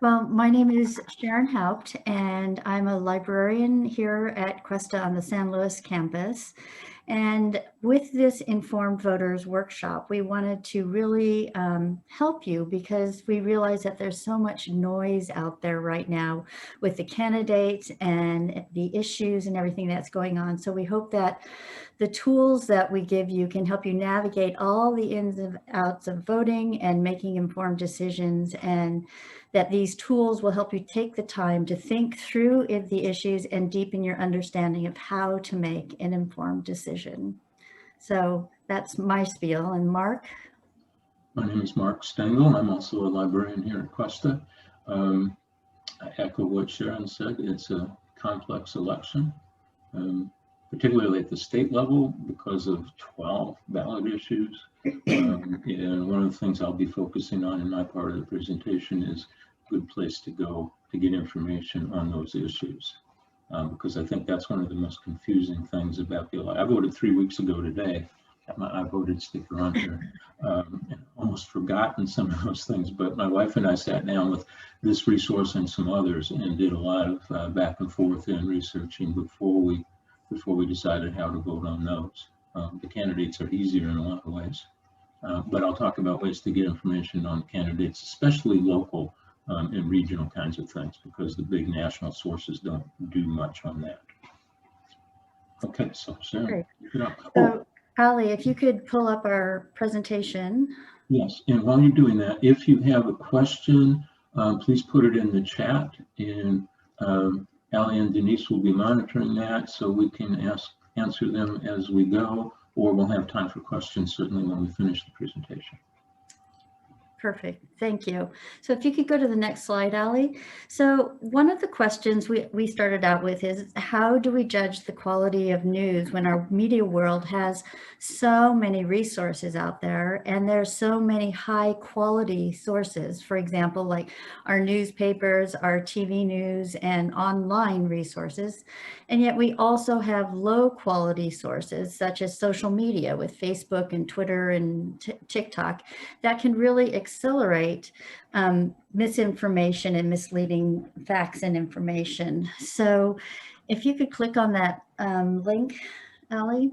Well, my name is Sharon Haupt, and I'm a librarian here at Cuesta on the San Luis campus. And with this Informed Voters workshop, we wanted to really help you because we realize that there's so much noise out there right now with the candidates and the issues and everything that's going on. So we hope that the tools that we give you can help you navigate all the ins and outs of voting and making informed decisions, and that these tools will help you take the time to think through the issues and deepen your understanding of how to make an informed decision. So that's my spiel. And Mark? My name is Mark Stengel. I'm also a librarian here at Cuesta. I echo what Sharon said. It's a complex election, particularly at the state level because of 12 ballot issues. And one of the things I'll be focusing on in my part of the presentation is a good place to go to get information on those issues. Because I think that's one of the most confusing things about the election. I voted 3 weeks ago today. I voted sticker on here. Almost forgotten some of those things, but my wife and I sat down with this resource and some others and did a lot of back and forth and researching before we decided how to vote on those. The candidates are easier in a lot of ways, but I'll talk about ways to get information on candidates, especially local and regional kinds of things, because the big national sources don't do much on that. Okay, so Sharon, So, Ali, if you could pull up our presentation. Yes, and while you're doing that, if you have a question, please put it in the chat, and Ali and Denise will be monitoring that so we can answer them as we go, or we'll have time for questions certainly when we finish the presentation. Perfect. Thank you. So if you could go to the next slide, Ali. So one of the questions we started out with is, how do we judge the quality of news when our media world has so many resources out there and there's so many high quality sources, for example, like our newspapers, our TV news, and online resources. And yet we also have low quality sources such as social media with Facebook and Twitter and TikTok that can really accelerate misinformation and misleading facts and information. So if you could click on that link, Ali.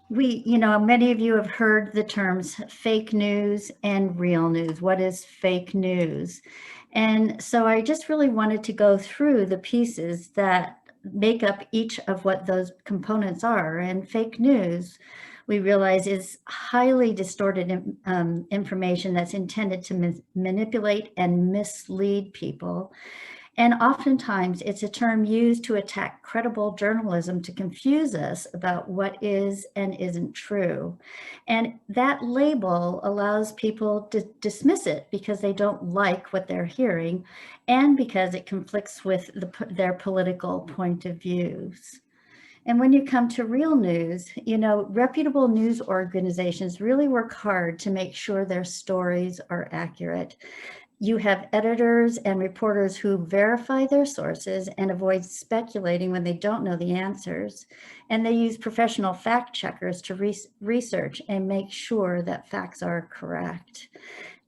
Many of you have heard the terms fake news and real news. What is fake news? And so I just really wanted to go through the pieces that make up each of what those components are. And fake news, we realize, is highly distorted information that's intended to manipulate and mislead people. And oftentimes it's a term used to attack credible journalism to confuse us about what is and isn't true. And that label allows people to dismiss it because they don't like what they're hearing and because it conflicts with their political point of views. And when you come to real news, reputable news organizations really work hard to make sure their stories are accurate. You have editors and reporters who verify their sources and avoid speculating when they don't know the answers. And they use professional fact checkers to research and make sure that facts are correct.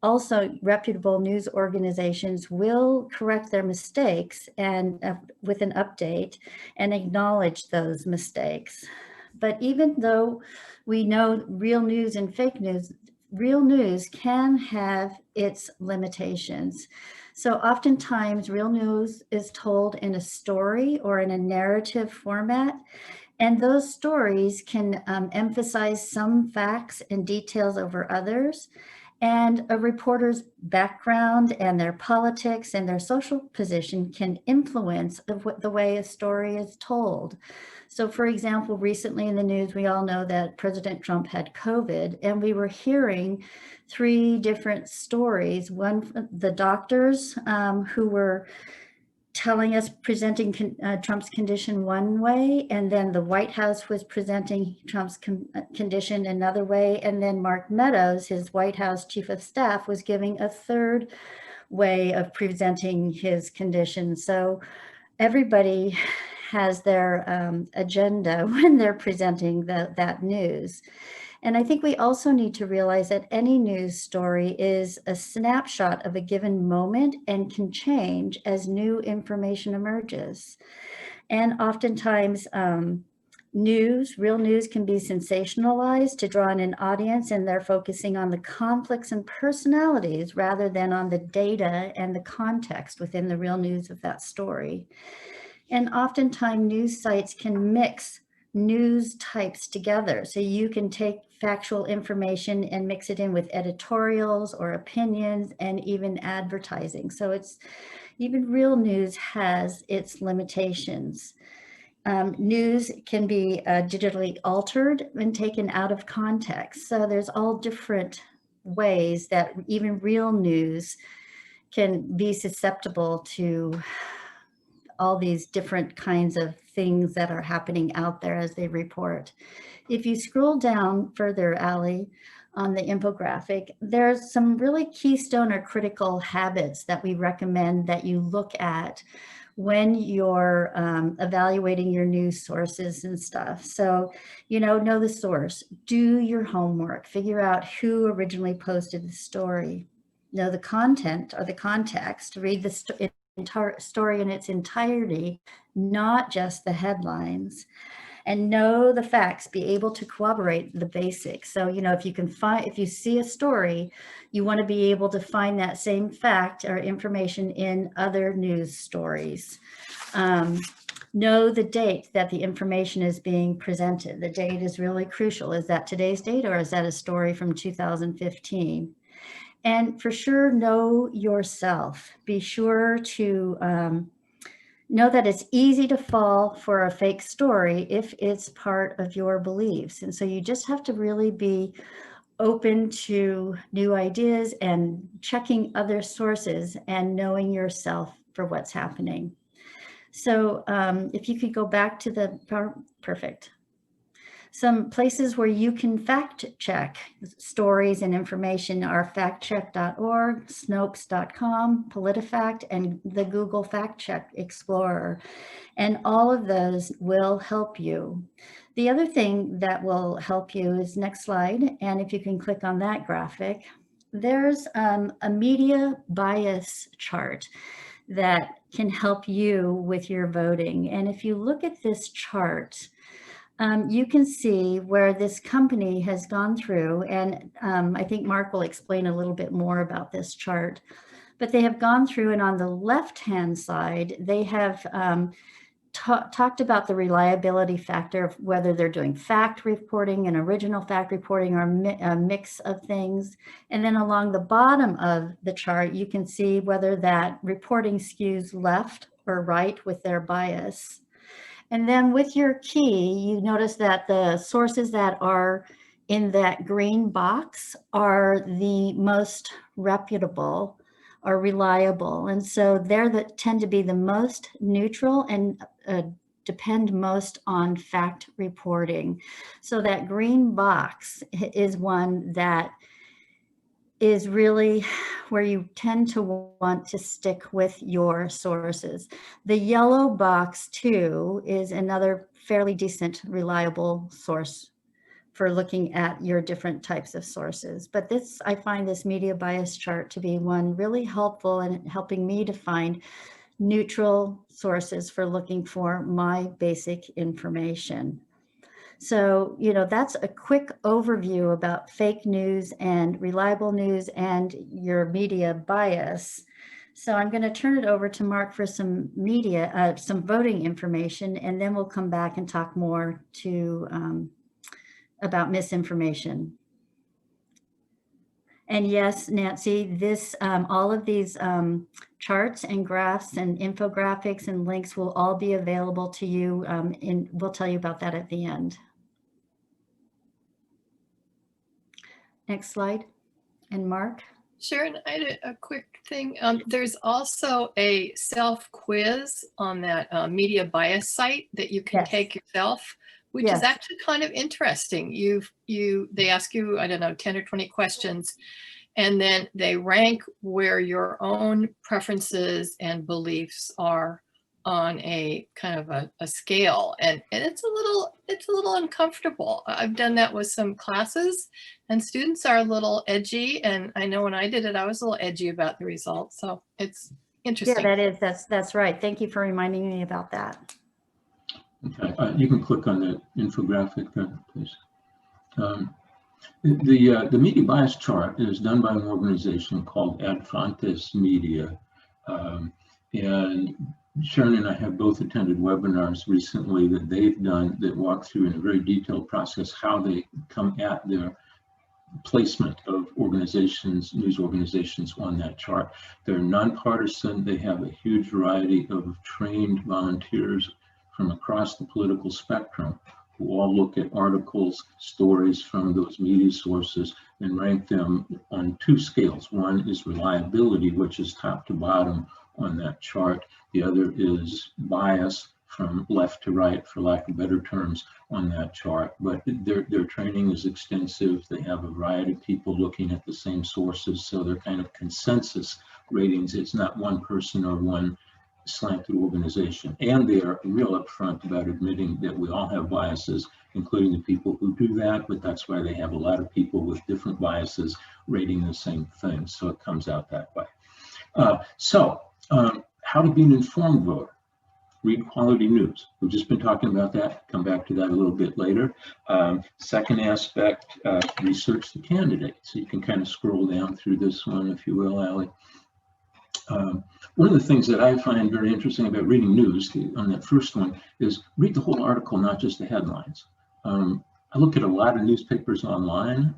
Also, reputable news organizations will correct their mistakes and with an update and acknowledge those mistakes. But even though we know real news and fake news, real news can have its limitations. So oftentimes real news is told in a story or in a narrative format, and those stories can emphasize some facts and details over others. And a reporter's background and their politics and their social position can influence the way a story is told. So for example, recently in the news, we all know that President Trump had COVID, and we were hearing 3 different stories. One, the doctors who were telling us, presenting Trump's condition one way, and then the White House was presenting Trump's condition another way, and then Mark Meadows, his White House chief of staff, was giving a third way of presenting his condition. So everybody has their agenda when they're presenting that news. And I think we also need to realize that any news story is a snapshot of a given moment and can change as new information emerges. And oftentimes, real news can be sensationalized to draw in an audience, and they're focusing on the conflicts and personalities rather than on the data and the context within the real news of that story. And oftentimes news sites can mix news types together. So you can take factual information and mix it in with editorials or opinions and even advertising. So even real news has its limitations. News can be digitally altered and taken out of context. So there's all different ways that even real news can be susceptible to all these different kinds of things that are happening out there as they report. If you scroll down further, Allie, on the infographic, there's some really keystone or critical habits that we recommend that you look at when you're evaluating your news sources and stuff. So, know the source, do your homework, figure out who originally posted the story, know the content or the context, read the story in its entirety, not just the headlines, and know the facts, be able to corroborate the basics. So, if you see a story, you want to be able to find that same fact or information in other news stories. Know the date that the information is being presented. The date is really crucial. Is that today's date, or is that a story from 2015? And for sure, know yourself. Be sure to know that it's easy to fall for a fake story if it's part of your beliefs. And so you just have to really be open to new ideas and checking other sources and knowing yourself for what's happening. So if you could go back to the perfect. Some places where you can fact check stories and information are factcheck.org, snopes.com, PolitiFact, and the Google Fact Check Explorer. And all of those will help you. The other thing that will help you is next slide. And if you can click on that graphic, there's a media bias chart that can help you with your voting. And if you look at this chart, you can see where this company has gone through, and I think Mark will explain a little bit more about this chart, but they have gone through, and on the left-hand side, they have talked about the reliability factor of whether they're doing fact reporting and original fact reporting or a mix of things. And then along the bottom of the chart, you can see whether that reporting skews left or right with their bias. And then with your key, you notice that the sources that are in that green box are the most reputable or reliable. And so they're that tend to be the most neutral and depend most on fact reporting. So that green box is one that is really where you tend to want to stick with your sources. The yellow box too is another fairly decent, reliable source for looking at your different types of sources. But I find this media bias chart to be one really helpful in helping me to find neutral sources for looking for my basic information. So, that's a quick overview about fake news and reliable news and your media bias. So I'm going to turn it over to Mark for some some voting information, and then we'll come back and talk more about misinformation. And yes, Nancy, all of these charts and graphs and infographics and links will all be available to you, and we'll tell you about that at the end. Next slide. And Mark? Sharon, I had a quick thing. There's also a self-quiz on that media bias site that you can take yourself, which is actually kind of interesting. They ask you, I don't know, 10 or 20 questions, and then they rank where your own preferences and beliefs are on a kind of a scale, and it's a little uncomfortable. I've done that with some classes, and students are a little edgy, and I know when I did it, I was a little edgy about the results. So it's interesting. Yeah, that's right. Thank you for reminding me about that. Okay, you can click on the infographic there, please. The media bias chart is done by an organization called Ad Fontes Media. And Sharon and I have both attended webinars recently that they've done that walk through in a very detailed process how they come at their placement of organizations, news organizations on that chart. They're nonpartisan. They have a huge variety of trained volunteers from across the political spectrum who all look at articles, stories from those media sources and rank them on two scales. One is reliability, which is top to bottom on that chart. The other is bias, from left to right, for lack of better terms, on that chart. But their training is extensive. They have a variety of people looking at the same sources, so they're kind of consensus ratings. It's not one person or one slanted organization. And they are real upfront about admitting that we all have biases, including the people who do that, but that's why they have a lot of people with different biases rating the same thing. So it comes out that way. How to be an informed voter. Read quality news. We've just been talking about that. Come back to that a little bit later. Second aspect, research the candidate. So you can kind of scroll down through this one, if you will, Allie. One of the things that I find very interesting about reading news on that first one is read the whole article, not just the headlines. I look at a lot of newspapers online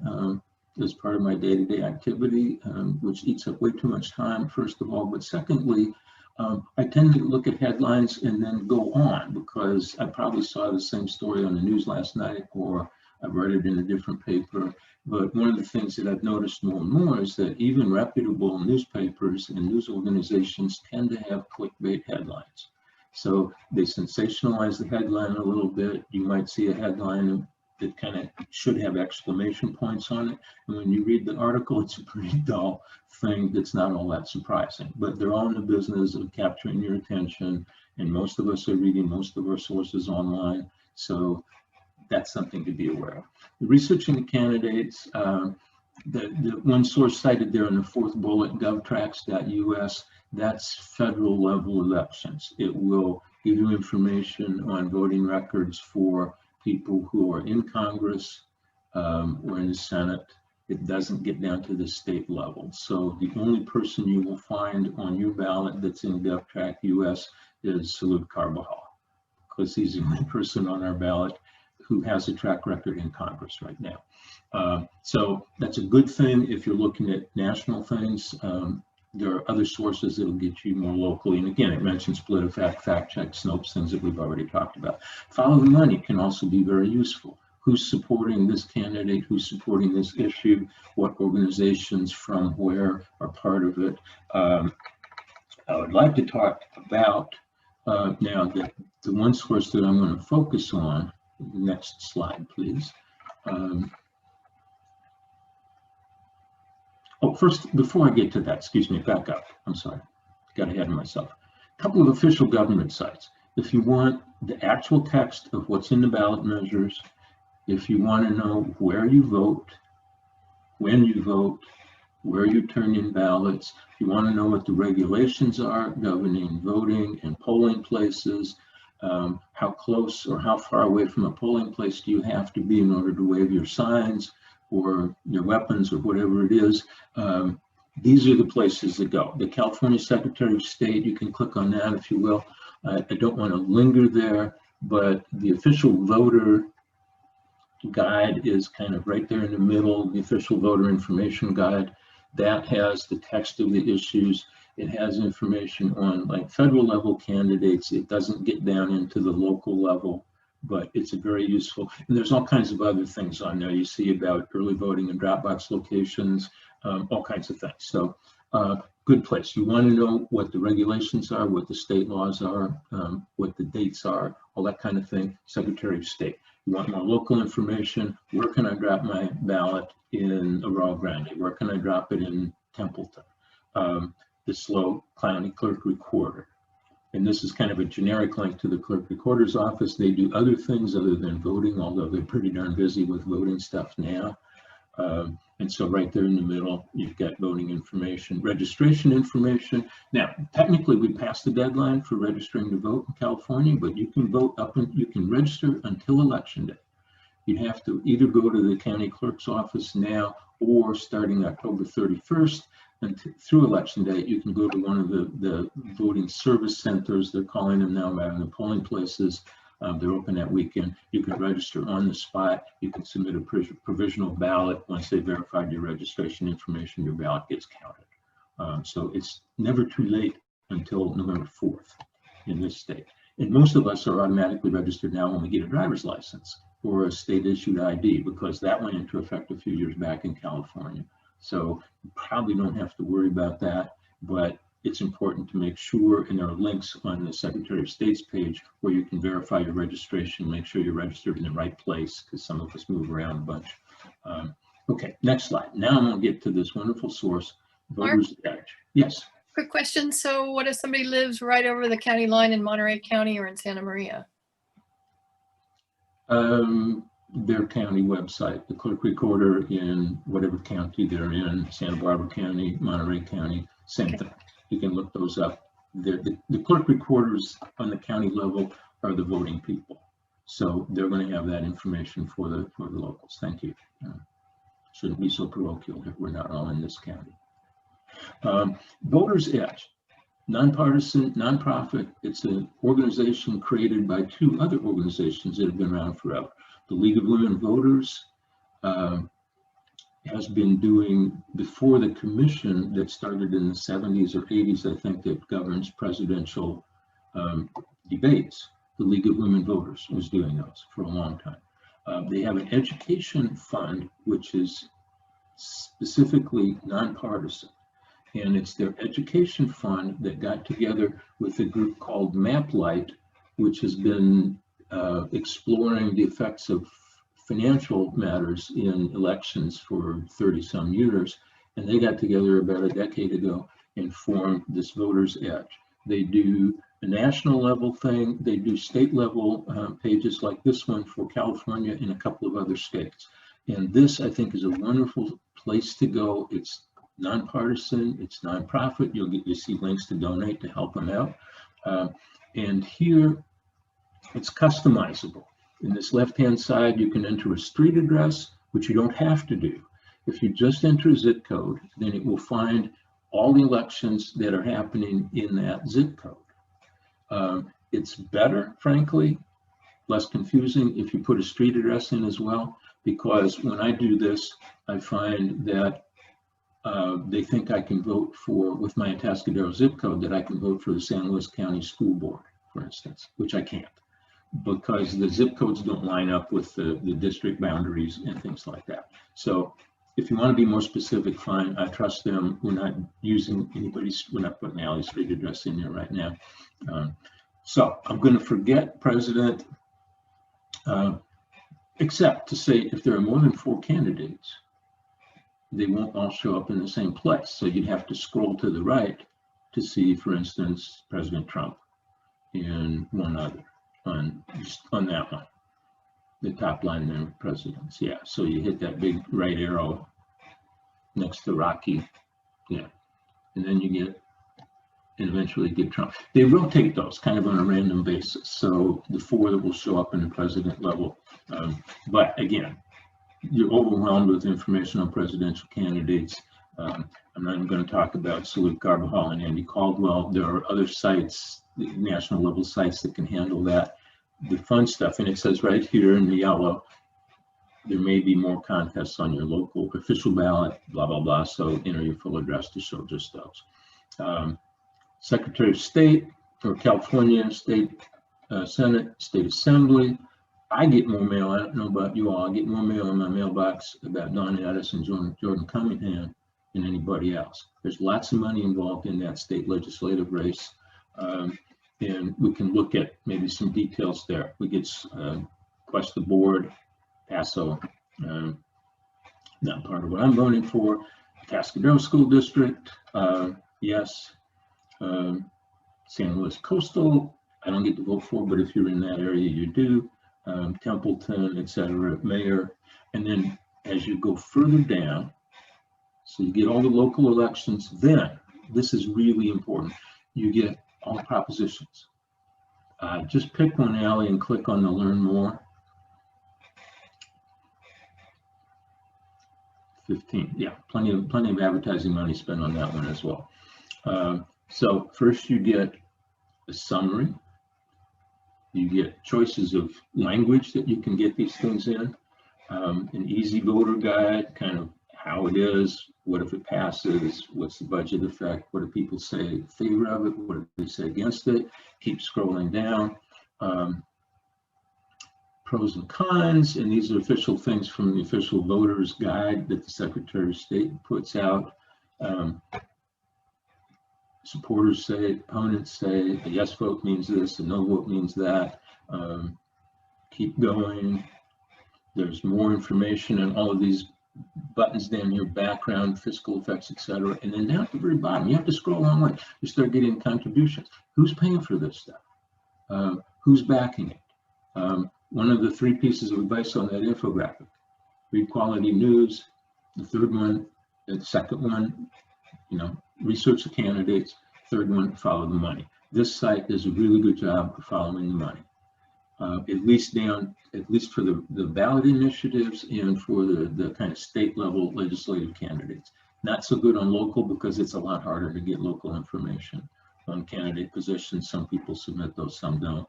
as part of my day-to-day activity, which eats up way too much time, first of all. But secondly, I tend to look at headlines and then go on because I probably saw the same story on the news last night, or I've read it in a different paper. But one of the things that I've noticed more and more is that even reputable newspapers and news organizations tend to have clickbait headlines. So they sensationalize the headline a little bit. You might see a headline that kind of should have exclamation points on it. And when you read the article, it's a pretty dull thing that's not all that surprising. But they're all in the business of capturing your attention. And most of us are reading most of our sources online. So that's something to be aware of. Researching the candidates, the one source cited there in the fourth bullet, govtracks.us, that's federal level elections. It will give you information on voting records for people who are in Congress or in the Senate. It doesn't get down to the state level. So the only person you will find on your ballot that's in GovTrack.us is Salud Carbajal, because he's the only person on our ballot who has a track record in Congress right now. So that's a good thing if you're looking at national things. There are other sources that'll get you more locally. And again, it mentions PolitiFact, FactCheck, Snopes, things that we've already talked about. Follow the money can also be very useful. Who's supporting this candidate? Who's supporting this issue? What organizations from where are part of it? I would like to talk about now that the one source that I'm going to focus on. Next slide, please. Oh, first, before I get to that, excuse me, back up. I'm sorry, got ahead of myself. A couple of official government sites. If you want the actual text of what's in the ballot measures, if you want to know where you vote, when you vote, where you turn in ballots, if you want to know what the regulations are governing voting and polling places, how close or how far away from a polling place do you have to be in order to wave your signs or your weapons or whatever it is. These are the places to go. The California Secretary of State, you can click on that if you will. I don't want to linger there, but the official voter guide is kind of right there in the middle, the official voter information guide. That has the text of the issues. It has information on like federal level candidates. It doesn't get down into the local level, but it's a very useful, and there's all kinds of other things on there. You see about early voting and drop box locations, all kinds of things. So good place. You want to know what the regulations are, what the state laws are, what the dates are, all that kind of thing. Secretary of State. You want more local information. Where can I drop my ballot in Arroyo Grande? Where can I drop it in Templeton? The SLO County Clerk Recorder. and this is kind of a generic link to the clerk recorder's office. They do other things other than voting, although they're pretty darn busy with voting stuff now. And so right there in the middle, you've got voting information, registration information. Now, technically, we passed the deadline for registering to vote in California, but you can vote up and you can register until election day. You have to either go to the county clerk's office now, or starting October 31st and through election day, you can go to one of the voting service centers, they're calling them now, rather than the polling places. They're open that weekend. You can register on the spot. You can submit a provisional ballot. Once they verified your registration information, your ballot gets counted. So it's never too late until November 4th in this state. And most of us are automatically registered now when we get a driver's license or a state issued ID, because that went into effect a few years back in California. So you probably don't have to worry about that, but it's important to make sure, and there are links on the Secretary of State's page where you can verify your registration, make sure you're registered in the right place, because some of us move around a bunch. Okay, next slide. Now I'm going to get to this wonderful source, Voters Edge. Yes. Quick question. So what if somebody lives right over the county line in Monterey County or in Santa Maria? Their county website, the clerk recorder in whatever county they're in, Santa Barbara County, Monterey County, same thing. You can look those up. The clerk recorders on the county level are the voting people. So they're going to have that information for the locals. Thank you. Shouldn't be so parochial if we're not all in this county. Voters Edge, nonpartisan, nonprofit. It's an organization created by two other organizations that have been around forever. The League of Women Voters has been doing, before the commission that started in the 70s or 80s, I think, that governs presidential debates. The League of Women Voters was doing those for a long time. They have an education fund, which is specifically nonpartisan. And it's their education fund that got together with a group called MapLight, which has been exploring the effects of financial matters in elections for 30 some years. And they got together about a decade ago and formed this Voters Edge. They do a national level thing. They do state level pages like this one for California and a couple of other states. And this, I think, is a wonderful place to go. It's nonpartisan, it's nonprofit. You'll see links to donate to help them out. And here, it's customizable. In this left-hand side, you can enter a street address, which you don't have to do. If you just enter a zip code, then it will find all the elections that are happening in that zip code. It's better, frankly, less confusing if you put a street address in as well, because when I do this, I find that they think I can vote for, with my Atascadero zip code, that I can vote for the San Luis County School Board, for instance, which I can't, because the zip codes don't line up with the district boundaries and things like that. So if you want to be more specific, fine, I trust them. We're not using anybody's, we're not putting Allie's street address in there right now. So I'm going to forget president, except to say if there are more than 4 candidates, they won't all show up in the same place. So you'd have to scroll to the right to see, for instance, President Trump and one other on that one, the top line there, presidents. Yeah, so you hit that big right arrow next to Rocky. Yeah, and then you get, and eventually get Trump. They rotate those kind of on a random basis. So the 4 that will show up in the president level. But again, you're overwhelmed with information on presidential candidates. I'm not even going to talk about Salute Carbajal and Andy Caldwell. There are other sites, national level sites, that can handle that. The fun stuff, and it says right here in the yellow, there may be more contests on your local official ballot, blah, blah, blah. So enter your full address to show just those. Secretary of State or California State Senate, State Assembly. I get more mail. I don't know about you all. I get more mail in my mailbox about Don Addis and Jordan Cunningham than anybody else. There's lots of money involved in that state legislative race. And we can look at maybe some details there. We get Cuesta Board, Paso, not part of what I'm voting for. Atascadero School District, yes. St. Louis Coastal, I don't get to vote for, but if you're in that area, you do. Templeton, etc., mayor. And then as you go further down, so you get all the local elections, then this is really important. You get all propositions. Just pick one, Allie, and click on the learn more. 15, yeah, plenty of advertising money spent on that one as well. So first you get a summary. You get choices of language that you can get these things in. An easy voter guide, kind of how it is, what if it passes, what's the budget effect, what do people say in favor of it, what do they say against it. Keep scrolling down. Pros and cons, and these are official things from the official voters guide that the Secretary of State puts out. Supporters say, opponents say, a yes vote means this, a no vote means that. Keep going. There's more information on all of these buttons down here, background, fiscal effects, etc. And then down at the very bottom, you have to scroll a long way. You start getting contributions. Who's paying for this stuff? Who's backing it? One of the 3 pieces of advice on that infographic: read quality news. The third one, the second one, research the candidates. Third one, follow the money. This site does a really good job of following the money. At least for the ballot initiatives and for the kind of state level legislative candidates. Not so good on local because it's a lot harder to get local information on candidate positions. Some people submit those, some don't.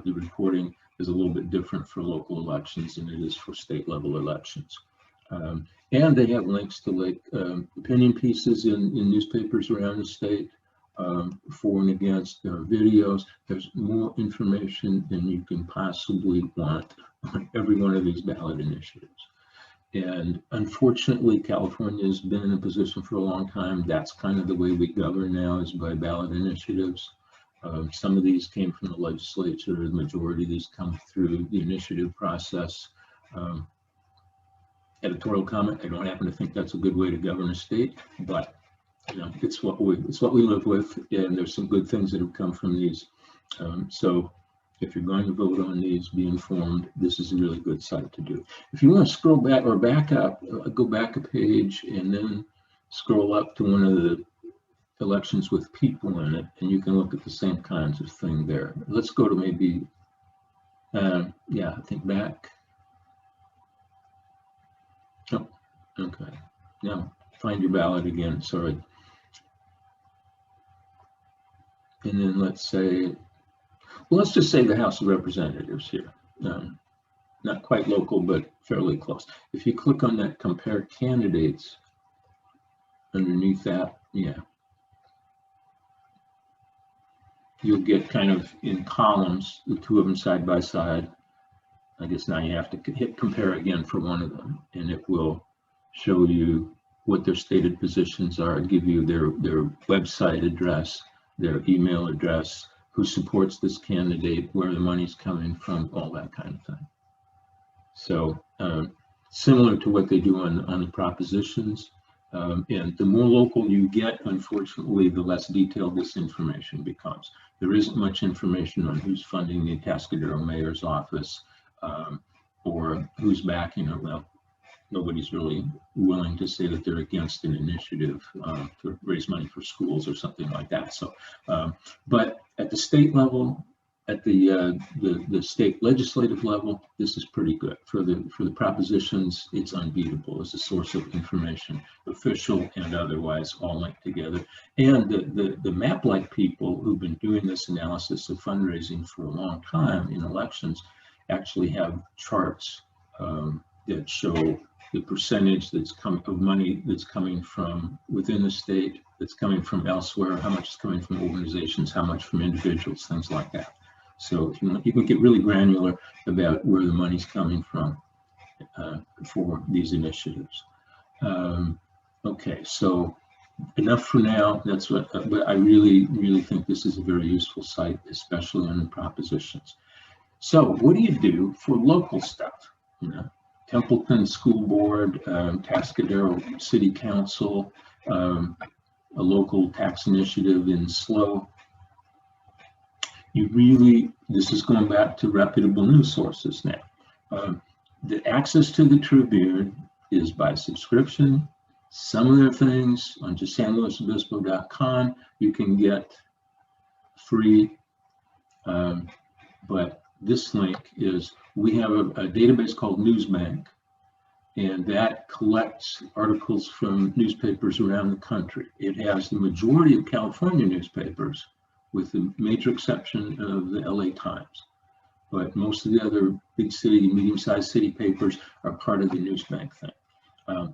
The reporting is a little bit different for local elections than it is for state level elections. And they have links to opinion pieces in newspapers around the state, for and against. There are videos. There's more information than you can possibly want on every one of these ballot initiatives. And unfortunately, California has been in a position for a long time. That's kind of the way we govern now, is by ballot initiatives. Some of these came from the legislature. The majority of these come through the initiative process. Editorial comment: I don't happen to think that's a good way to govern a state, but it's what we live with, and there's some good things that have come from these. So if you're going to vote on these, be informed. This is a really good site to do. If you want to scroll back or back up, go back a page and then scroll up to one of the elections with people in it, and you can look at the same kinds of thing there. Let's go to maybe, yeah, I think back. Oh, okay. Now find your ballot again, sorry. And then let's say, well, let's just say the House of Representatives here. Not quite local, but fairly close. If you click on that compare candidates underneath that, yeah, you'll get kind of in columns, the 2 of them side by side. I guess now you have to hit compare again for one of them, and it will show you what their stated positions are, give you their website address, their email address, who supports this candidate, where the money's coming from, all that kind of thing. So similar to what they do on the propositions. And the more local you get, unfortunately, the less detailed this information becomes. There isn't much information on who's funding the Atascadero mayor's office, or who's backing it. Well, nobody's really willing to say that they're against an initiative to raise money for schools or something like that. So, but at the state level, at the state legislative level, this is pretty good. For the propositions, it's unbeatable as a source of information, official and otherwise, all linked together. And the map-like people who've been doing this analysis of fundraising for a long time in elections actually have charts that show the percentage of money that's coming from within the state, that's coming from elsewhere, how much is coming from organizations, how much from individuals, things like that. So you can get really granular about where the money's coming from for these initiatives. Okay, so enough for now. That's what, but I really think this is a very useful site, especially on the propositions. So what do you do for local stuff? Templeton School Board, Atascadero City Council, a local tax initiative in SLO. this is going back to reputable news sources now. The access to the Tribune is by subscription. Some of their things on sanluisobispo.com you can get free, but this link is, we have a database called Newsbank, and that collects articles from newspapers around the country. It has the majority of California newspapers, with the major exception of the LA Times. But most of the other big city, medium-sized city papers are part of the Newsbank thing.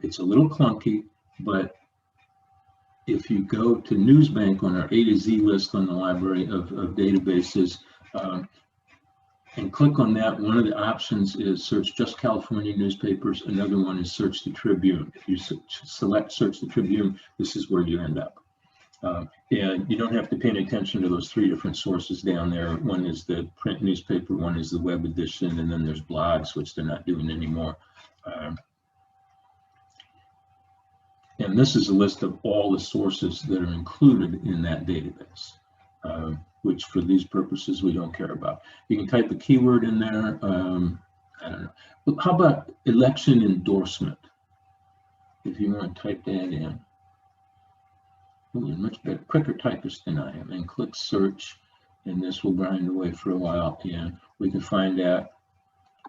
It's a little clunky, but if you go to Newsbank on our A to Z list on the library of databases, and click on that, one of the options is search just California newspapers. Another one is search the Tribune. If you select search the Tribune, this is where you end up. And you don't have to pay any attention to those 3 different sources down there. One is the print newspaper, one is the web edition, and then there's blogs, which they're not doing anymore. And this is a list of all the sources that are included in that database, which for these purposes we don't care about. You can type a keyword in there. I don't know. But how about election endorsement? If you want to type that in. Ooh, you're much better, quicker typist than I am. And click search, and this will grind away for a while, and we can find that.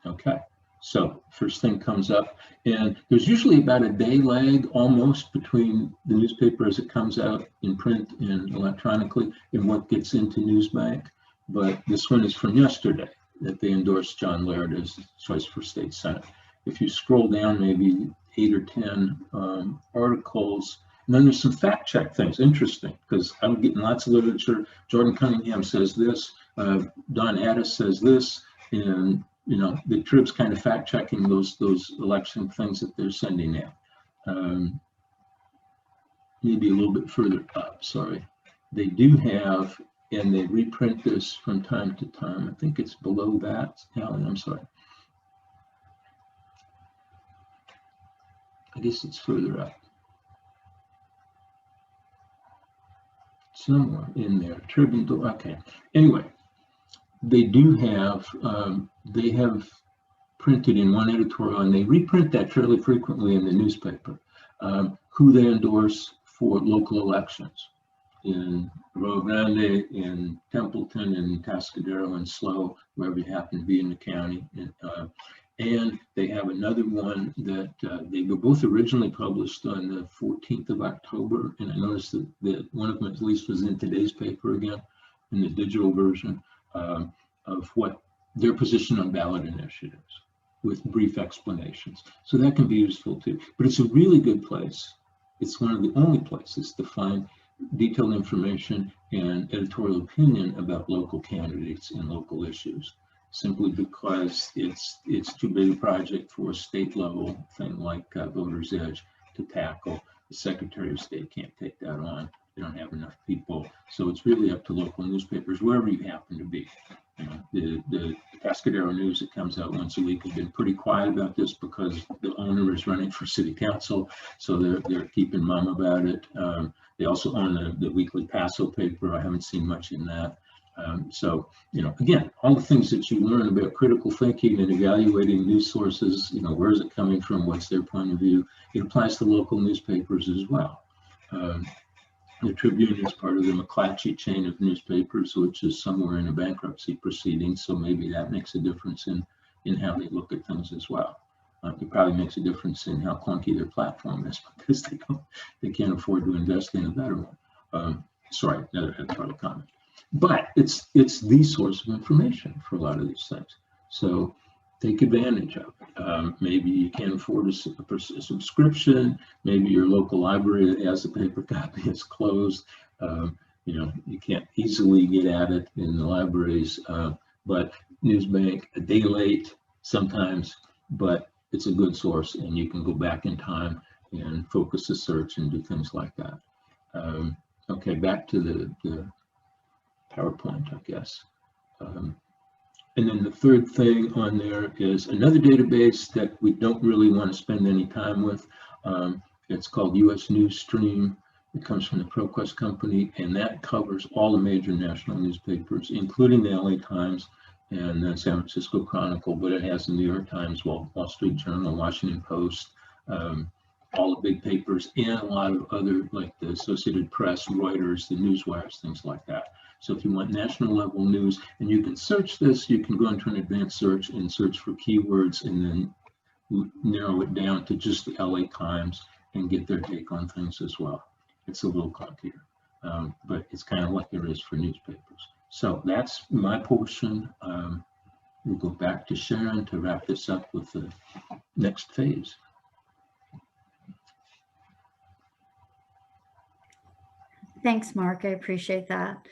Okay. So first thing comes up, and there's usually about a day lag almost between the newspaper as it comes out in print and electronically and what gets into Newsbank. But this one is from yesterday, that they endorsed John Laird as choice for state senate. If you scroll down maybe 8 or 10 articles, and then there's some fact check things. Interesting, because I'm getting lots of literature. Jordan Cunningham says this, Don Addis says this, and you know, the Trib's kind of fact checking those election things that they're sending out. Maybe a little bit further up, sorry. They do have, and they reprint this from time to time. I think it's below that, Alan, I'm sorry. I guess it's further up. Somewhere in there, Tribune, okay. Anyway, they do have, they have printed in one editorial, and they reprint that fairly frequently in the newspaper, who they endorse for local elections in Rio Grande, in Templeton, in Tascadero, and Slow, wherever you happen to be in the county. And they have another one that they were both originally published on the 14th of October, and I noticed that one of them at least was in today's paper again, in the digital version, of what their position on ballot initiatives with brief explanations. So that can be useful too. But it's a really good place. It's one of the only places to find detailed information and editorial opinion about local candidates and local issues, simply because it's too big a project for a state level thing like Voter's Edge to tackle. The Secretary of State can't take that on. They don't have enough people. So it's really up to local newspapers, wherever you happen to be. You know, the Tascadero News that comes out once a week has been pretty quiet about this because the owner is running for city council, so they're keeping mum about it. They also own the weekly Paso paper. I haven't seen much in that. So, you know, again, all the things that you learn about critical thinking and evaluating news sources, you know, where is it coming from? What's their point of view? It applies to local newspapers as well. The Tribune is part of the McClatchy chain of newspapers, which is somewhere in a bankruptcy proceeding. So maybe that makes a difference in how they look at things as well. It probably makes a difference in how clunky their platform is because they can't afford to invest in a better one. Sorry, another editorial comment. But it's the source of information for a lot of these things. So take advantage of it. Maybe you can't afford a subscription. Maybe your local library that has a paper copy is closed. You know, you can't easily get at it in the libraries. But Newsbank, a day late sometimes, but it's a good source, and you can go back in time and focus the search and do things like that. Okay, back to the PowerPoint, I guess. And then the third thing on there is another database that we don't really want to spend any time with. It's called US News Stream. It comes from the ProQuest company, and that covers all the major national newspapers, including the LA Times and the San Francisco Chronicle, but it has the New York Times, Wall Street Journal, Washington Post, all the big papers, and a lot of other, like the Associated Press, Reuters, the newswires, things like that. So if you want national level news, and you can search this, you can go into an advanced search and search for keywords and then narrow it down to just the LA Times and get their take on things as well. It's a little clunkier, but it's kind of like there is for newspapers. So that's my portion. We'll go back to Sharon to wrap this up with the next phase. Thanks, Mark. I appreciate that.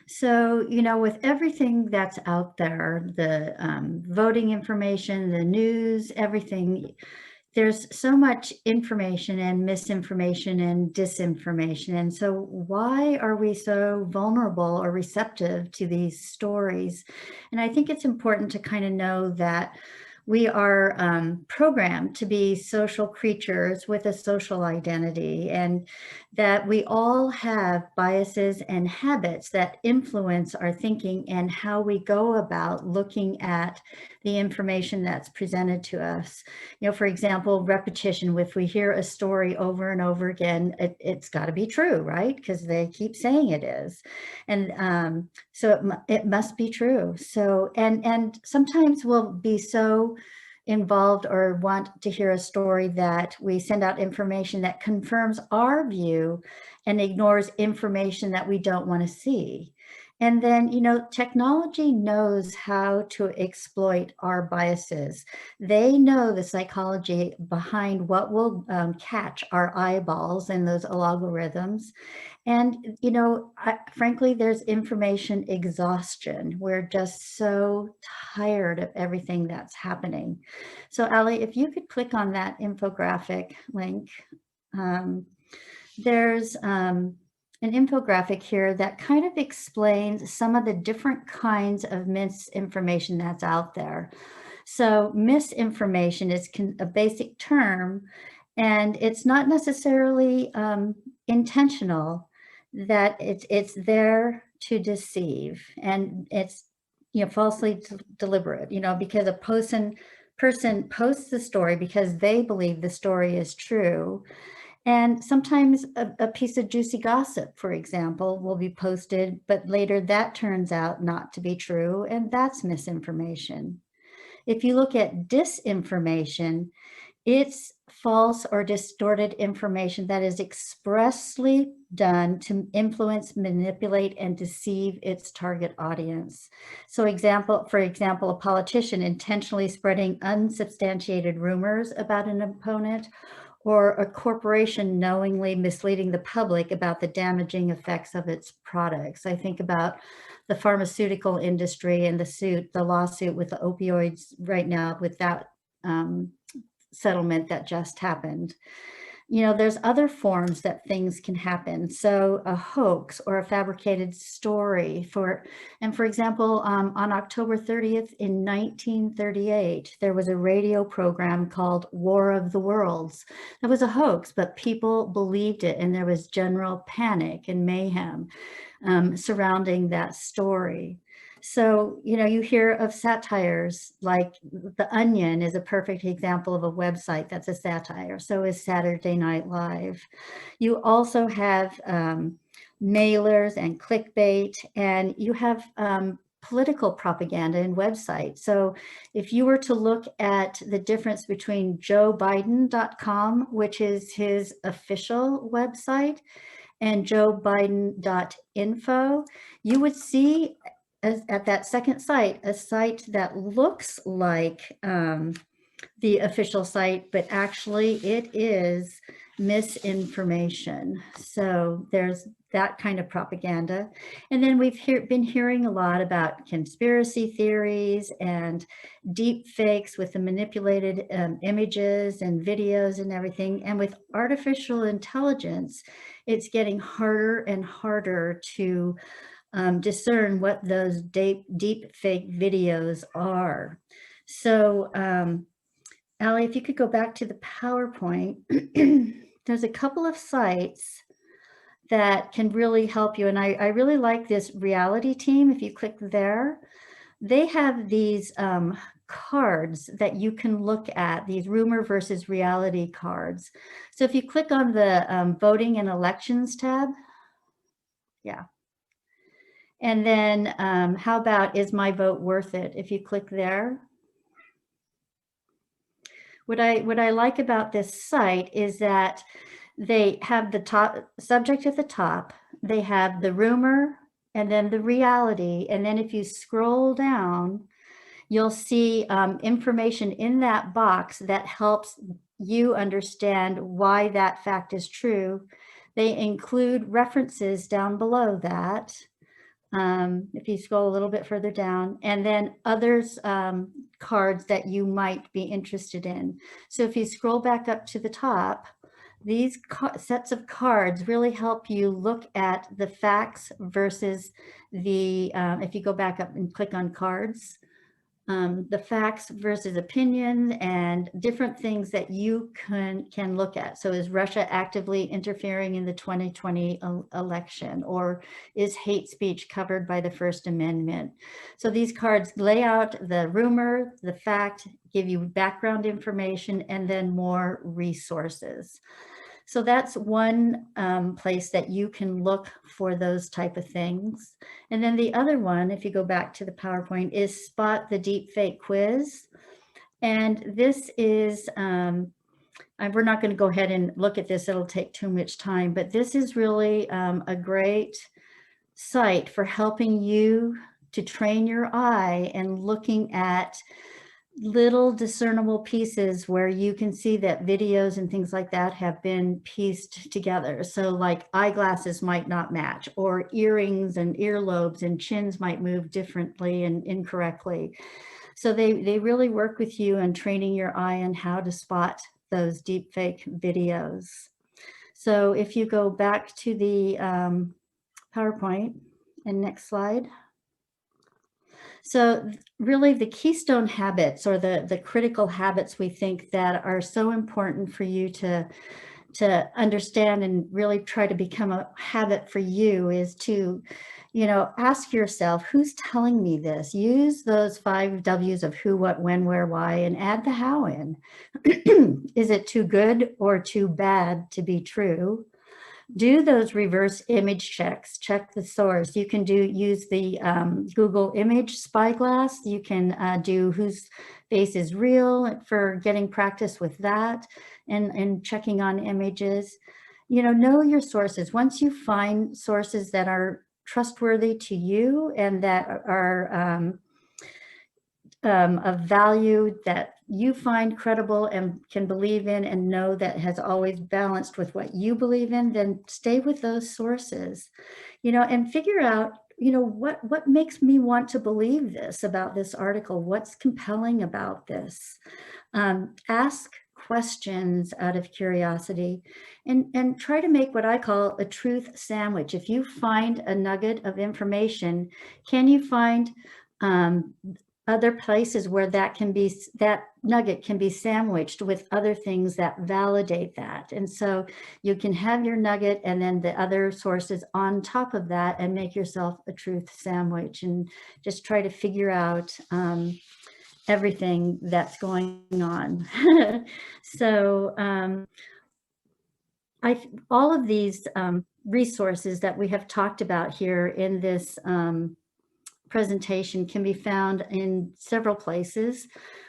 So, you know, with everything that's out there, the voting information, the news, everything, there's so much information and misinformation and disinformation. And so why are we so vulnerable or receptive to these stories? And I think it's important to kind of know that we are programmed to be social creatures with a social identity, and that we all have biases and habits that influence our thinking and how we go about looking at the information that's presented to us. You know, for example, repetition. If we hear a story over and over again, it's got to be true, right? Because they keep saying it is. And so it must be true. So, and sometimes we'll be so involved or want to hear a story that we send out information that confirms our view and ignores information that we don't want to see. And then, you know, technology knows how to exploit our biases. They know the psychology behind what will catch our eyeballs and those algorithms. And, you know, frankly, there's information exhaustion. We're just so tired of everything that's happening. So, Ali, if you could click on that infographic link, there's an infographic here that kind of explains some of the different kinds of misinformation that's out there. So misinformation is a basic term, and it's not necessarily intentional, that it's there to deceive, and it's, you know, falsely deliberate, you know, because a person posts the story because they believe the story is true. And sometimes a piece of juicy gossip, for example, will be posted, but later that turns out not to be true, and that's misinformation. If you look at disinformation, it's false or distorted information that is expressly done to influence, manipulate, and deceive its target audience. So for example, a politician intentionally spreading unsubstantiated rumors about an opponent, or a corporation knowingly misleading the public about the damaging effects of its products. I think about the pharmaceutical industry and the lawsuit with the opioids right now, with that settlement that just happened. You know, there's other forms that things can happen. So a hoax or a fabricated story. For example, on October 30th in 1938, there was a radio program called War of the Worlds. That was a hoax, but people believed it, and there was general panic and mayhem surrounding that story. So, you know, you hear of satires, like The Onion is a perfect example of a website that's a satire. So is Saturday Night Live. You also have mailers and clickbait, and you have political propaganda in websites. So if you were to look at the difference between joebiden.com, which is his official website, and joebiden.info, you would see at that second site, a site that looks like the official site, but actually it is misinformation. So there's that kind of propaganda. And then we've been hearing a lot about conspiracy theories and deep fakes with the manipulated images and videos and everything. And with artificial intelligence, it's getting harder and harder to discern what those deep fake videos are. So, Ali, if you could go back to the PowerPoint, there's a couple of sites that can really help you. And I really like this reality team. If you click there, they have these cards that you can look at, these rumor versus reality cards. So if you click on the voting and elections tab, yeah. And then how about, is my vote worth it? If you click there. What I like about this site is that they have the top subject at the top, they have the rumor and then the reality. And then if you scroll down, you'll see information in that box that helps you understand why that fact is true. They include references down below that. If you scroll a little bit further down, and then others cards that you might be interested in. So if you scroll back up to the top, these sets of cards really help you look at the facts versus the, if you go back up and click on cards, the facts versus opinion and different things that you can look at. So is Russia actively interfering in the 2020 election, or is hate speech covered by the First Amendment? So these cards lay out the rumor, the fact, give you background information, and then more resources. So that's one place that you can look for those type of things. And then the other one, if you go back to the PowerPoint, is Spot the Deepfake Quiz. And this is, we're not going to go ahead and look at this, it'll take too much time, but this is really a great site for helping you to train your eye and looking at little discernible pieces where you can see that videos and things like that have been pieced together. So like eyeglasses might not match, or earrings and earlobes and chins might move differently and incorrectly. So they really work with you on training your eye on how to spot those deepfake videos. So if you go back to the PowerPoint and next slide. So really the keystone habits, or the critical habits we think that are so important for you to understand and really try to become a habit for you, is to, ask yourself, who's telling me this? Use those 5 W's of who, what, when, where, why, and add the how in. Is it too good or too bad to be true? Do those reverse image checks, check the source. You can use the Google image spyglass. You can do whose face is real for getting practice with that, and checking on images. Know your sources. Once you find sources that are trustworthy to you and that are of value, that you find credible and can believe in and know that has always balanced with what you believe in, then stay with those sources, and figure out, what makes me want to believe this about this article? What's compelling about this? Ask questions out of curiosity, and try to make what I call a truth sandwich. If you find a nugget of information, can you find other places where that nugget can be sandwiched with other things that validate that? And so you can have your nugget and then the other sources on top of that, and make yourself a truth sandwich, and just try to figure out everything that's going on. So all of these resources that we have talked about here in this presentation can be found in several places.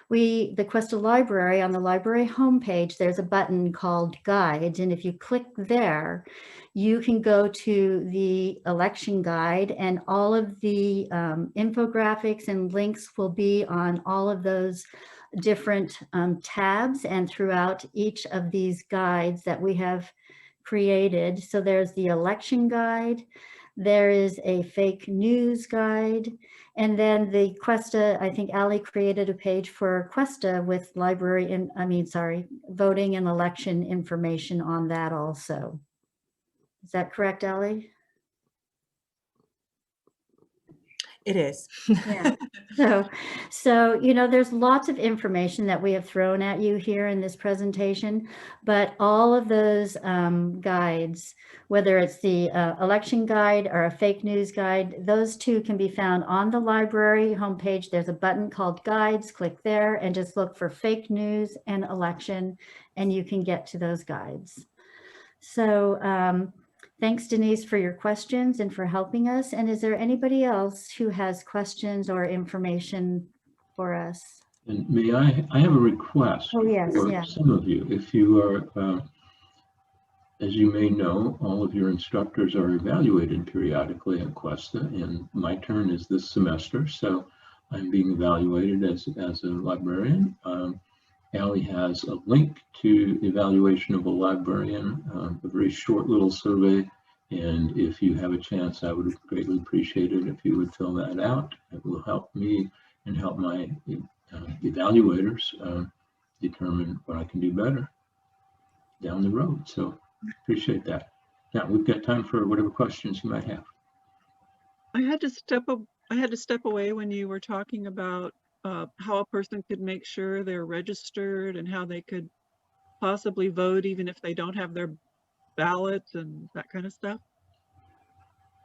The Cuesta Library, on the library homepage, there's a button called Guides, and if you click there, you can go to the election guide, and all of the infographics and links will be on all of those different tabs and throughout each of these guides that we have created. So there's the election guide, there is a fake news guide, and then the Cuesta, I think Ali created a page for Cuesta with voting and election information on that also. Is that correct, Ali? It is. Yeah. So, there's lots of information that we have thrown at you here in this presentation, but all of those guides, whether it's the election guide or a fake news guide, those two can be found on the library homepage. There's a button called guides. Click there and just look for fake news and election, and you can get to those guides. So, thanks, Denise, for your questions and for helping us. And is there anybody else who has questions or information for us? And may I have a request for some of you. If you are, as you may know, all of your instructors are evaluated periodically at Cuesta, and my turn is this semester, so I'm being evaluated as a librarian. Allie has a link to evaluation of a librarian, a very short little survey. And if you have a chance, I would greatly appreciate it if you would fill that out. It will help me and help my evaluators determine what I can do better down the road. So appreciate that. Now we've got time for whatever questions you might have. I had to step away when you were talking about how a person could make sure they're registered and how they could possibly vote even if they don't have their ballots and that kind of stuff.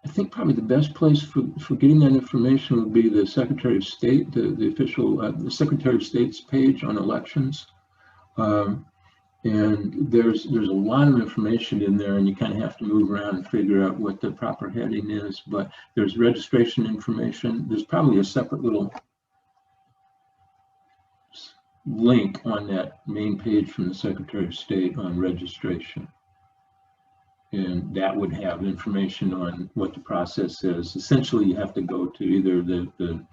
I think probably the best place for getting that information would be the Secretary of State, the official the Secretary of State's page on elections. And there's a lot of information in there, and you kind of have to move around and figure out what the proper heading is. But there's registration information. There's probably a separate little link on that main page from the Secretary of State on registration. And that would have information on what the process is. Essentially, you have to go to either the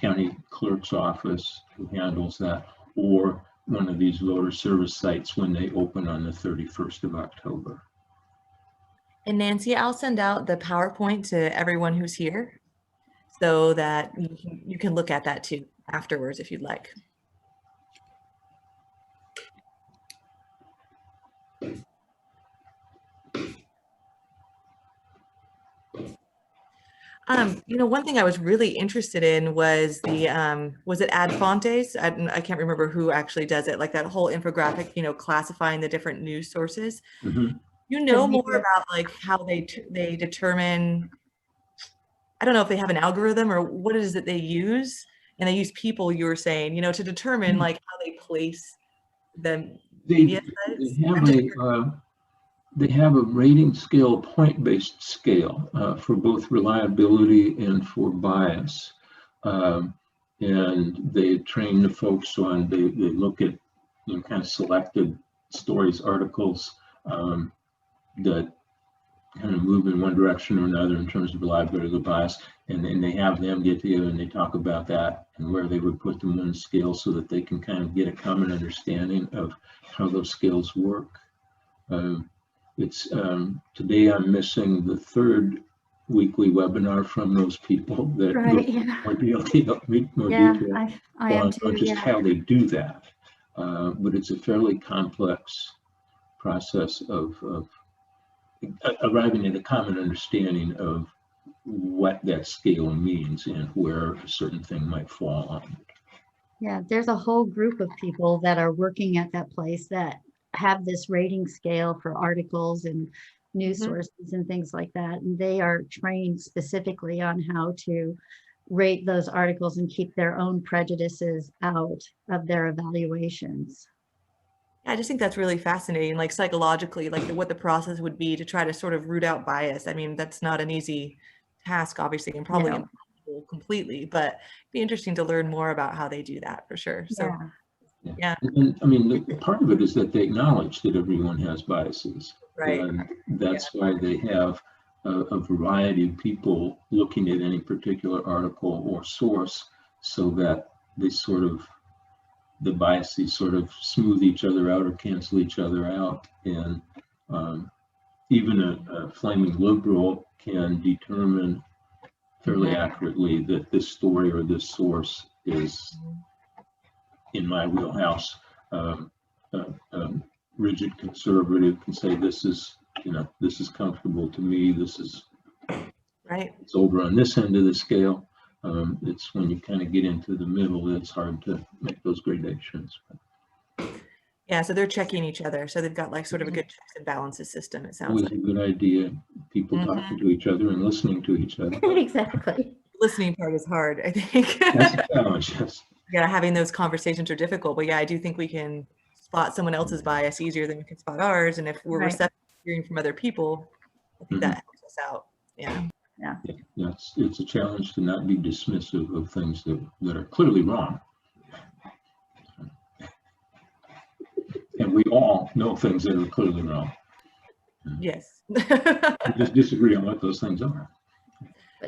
county clerk's office who handles that, or one of these voter service sites when they open on the 31st of October. And Nancy, I'll send out the PowerPoint to everyone who's here so that you can look at that too afterwards if you'd like. One thing I was really interested in was the, was it Ad Fontes? I can't remember who actually does it, like that whole infographic, classifying the different news sources. Mm-hmm. More about like how they determine, I don't know if they have an algorithm or what it is that they use, and they use people, you were saying, to determine like how they place the media sites. They have a rating scale, point-based scale for both reliability and for bias. And they train the folks on, they look at kind of selected stories, articles that kind of move in one direction or another in terms of reliability or bias. And then they have them get together and they talk about that and where they would put them on the scale so that they can kind of get a common understanding of how those scales work. It's today I'm missing the third weekly webinar from those people that more detail on just how they do that. But it's a fairly complex process of arriving at a common understanding of what that scale means and where a certain thing might fall on it. Yeah, there's a whole group of people that are working at that place that have this rating scale for articles and news sources and things like that. And they are trained specifically on how to rate those articles and keep their own prejudices out of their evaluations. I just think that's really fascinating, like psychologically, like what the process would be to try to sort of root out bias. I mean, that's not an easy task, obviously, and probably impossible completely, but it'd be interesting to learn more about how they do that for sure. So. Yeah. And I mean, part of it is that they acknowledge that everyone has biases. Right. And that's why they have a variety of people looking at any particular article or source so that they sort of, the biases sort of smooth each other out or cancel each other out. And even a flaming liberal can determine fairly accurately that this story or this source is in my wheelhouse. Rigid conservative can say this is comfortable to me. This is right. It's over on this end of the scale. It's when you kind of get into the middle that it's hard to make those gradations. Yeah, so they're checking each other. So they've got like sort of a good checks and balances system, it sounds Always like. a good idea, people talking to each other and listening to each other. Exactly. Listening part is hard, I think. That's a challenge, yes. Yeah, having those conversations are difficult, but yeah, I do think we can spot someone else's bias easier than we can spot ours. And if we're Right. receptive to hearing from other people, I think that helps us out. Yeah. Yeah, it's a challenge to not be dismissive of things that are clearly wrong. And we all know things that are clearly wrong. Yes. We just disagree on what those things are.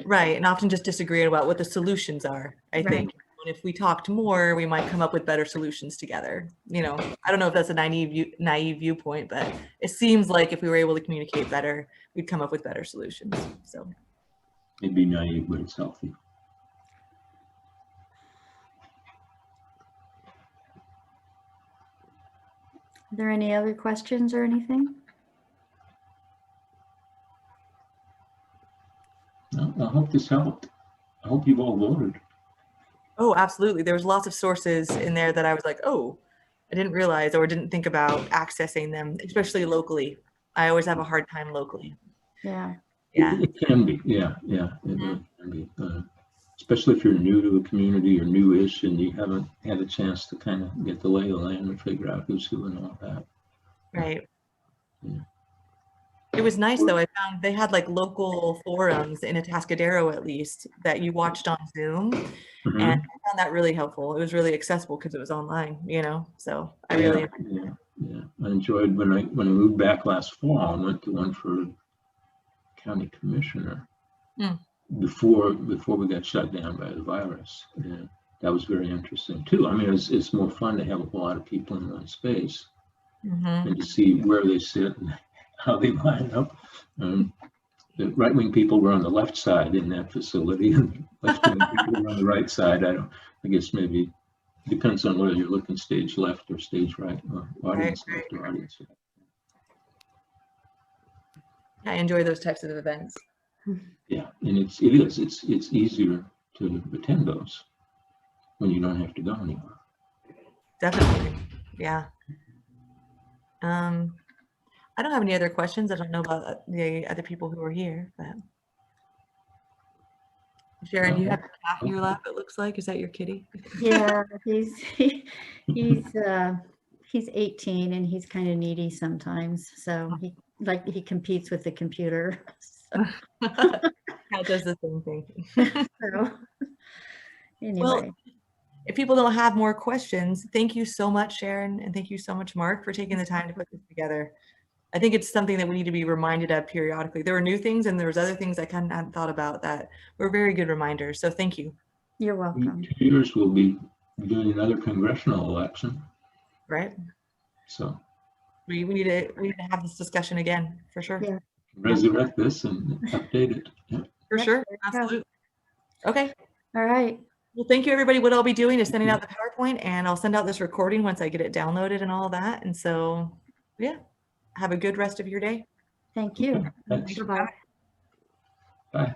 Right, and often just disagree about what the solutions are, I think. And if we talked more, we might come up with better solutions together. You know, I don't know if that's a naive viewpoint, but it seems like if we were able to communicate better, we'd come up with better solutions. So It'd be naive, but it's healthy. Are there any other questions or anything? No, I hope this helped. I hope you've all voted. oh, absolutely. There was lots of sources in there that I was like, oh, I didn't realize or didn't think about accessing them, especially locally. I always have a hard time locally. Yeah. Yeah. It can be, yeah. It really can be. Especially if you're new to a community or newish and you haven't had a chance to kind of get the lay of the land and figure out who's who and all that. Right. Yeah. It was nice though. I found they had like local forums in Atascadero at least that you watched on Zoom. Mhm. And I found that really helpful. It was really accessible because it was online, you know, so I really, yeah. I enjoyed when I moved back last fall, I went to one for county commissioner before we got shut down by the virus. And that was very interesting too. I mean, it's more fun to have a lot of people in one space and to see where they sit and how they line up. The right-wing people were on the left side in that facility, and left-wing people were on the right side. I guess maybe depends on whether you're looking stage left or stage right, or audience left or audience right. I enjoy those types of events. Yeah, and it's easier to attend those when you don't have to go anywhere. Definitely. Yeah. I don't have any other questions. I don't know about the other people who are here, but Sharon, you have a cat in your lap, it looks like. Is that your kitty? Yeah, he's 18 and he's kind of needy sometimes. So he competes with the computer. So. Cat does the same thing. So, anyway. Well, if people don't have more questions, thank you so much, Sharon, and thank you so much, Mark, for taking the time to put this together. I think it's something that we need to be reminded of periodically. There were new things and there was other things I kind of hadn't thought about that were very good reminders. So thank you. You're welcome. 2 years we'll be doing another congressional election. Right. So we need to have this discussion again for sure. Yeah. Resurrect this and update it. Yeah. For sure. Absolutely. Okay. All right. Well, thank you, everybody. What I'll be doing is sending out the PowerPoint and I'll send out this recording once I get it downloaded and all that. And so, yeah, have a good rest of your day. Thank you. Thanks. Bye-bye. Bye.